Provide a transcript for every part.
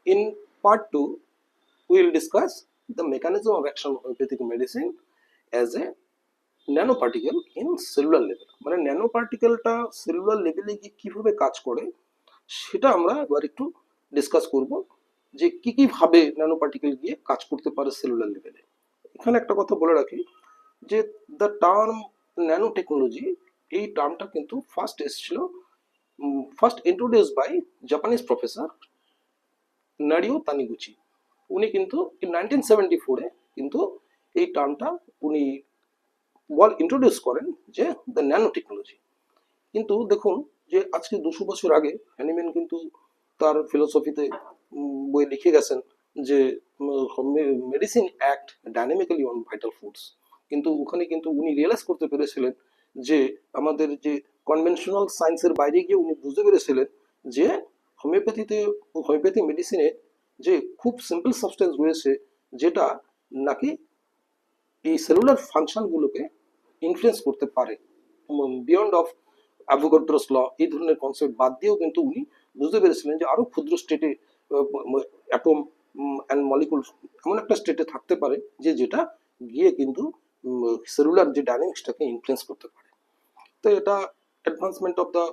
In part 2, we will discuss the mechanism of action of homeopathic medicine as a nanoparticle in cellular level. মানে ন্যানোপার্টিকেলটা cellular লেভেলে গিয়ে কীভাবে কাজ করে সেটা আমরা এবার একটু ডিসকাস করব, যে কি কি ভাবে ন্যানোপার্টিকেল গিয়ে কাজ করতে পারে সেলুলার লেভেলে। এখানে একটা কথা বলে রাখি যে দ্য টার্ম ন্যানো টেকনোলজি, এই টার্মটা কিন্তু ফার্স্ট এসেছিল, first introduce by Japanese professor Norio Taniguchi. উনি কিন্তু 1974-এ কিন্তু এই টার্মটা উনি ইন্ট্রোডিউস করেন, যে দ্য ন্যানো টেকনোলজি। কিন্তু দেখুন যে আজকে 200 বছর আগে হ্যানিম্যান কিন্তু তার ফিলোসফিতে বই লিখে গেছেন যে medicine act dynamically on vital foods. কিন্তু ওখানে কিন্তু উনি রিয়েলাইজ করতে পেরেছিলেন যে আমাদের যে কনভেনশনাল সায়েন্সের বাইরে গিয়ে উনি বুঝতে পেরেছিলেন যে হোমিওপ্যাথি মেডিসিনে যে খুব সিম্পল সাবস্টেন্স রয়েছে, যেটা নাকি এই সেলুলার ফাংশনগুলোকে ইনফ্লুয়েন্স করতে পারে। বিয়ন্ড অফ অ্যাভোগাড্রোস ল, এই ধরনের কনসেপ্ট বাদ দিয়েও কিন্তু উনি বুঝতে পেরেছিলেন যে আরো ক্ষুদ্র স্টেটে অ্যাটম অ্যান্ড মলিকুল এমন একটা স্টেটে থাকতে পারে যে যেটা গিয়ে কিন্তু সেলুলার যে ডাইনামিক্সটাকে ইনফ্লুয়েন্স করতে পারে। তো এটা অ্যাডভান্সমেন্ট অফ দ্য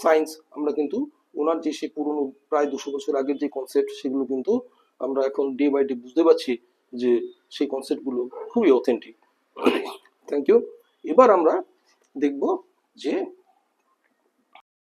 সায়েন্স। আমরা কিন্তু ওনার যে সেই পুরনো প্রায় 200 বছর আগের যে কনসেপ্ট, সেগুলো কিন্তু আমরা এখন ডে বাই ডে বুঝতে পারছি যে সেই কনসেপ্টগুলো খুবই অথেন্টিক। Thank you. এবার আমরা দেখব যে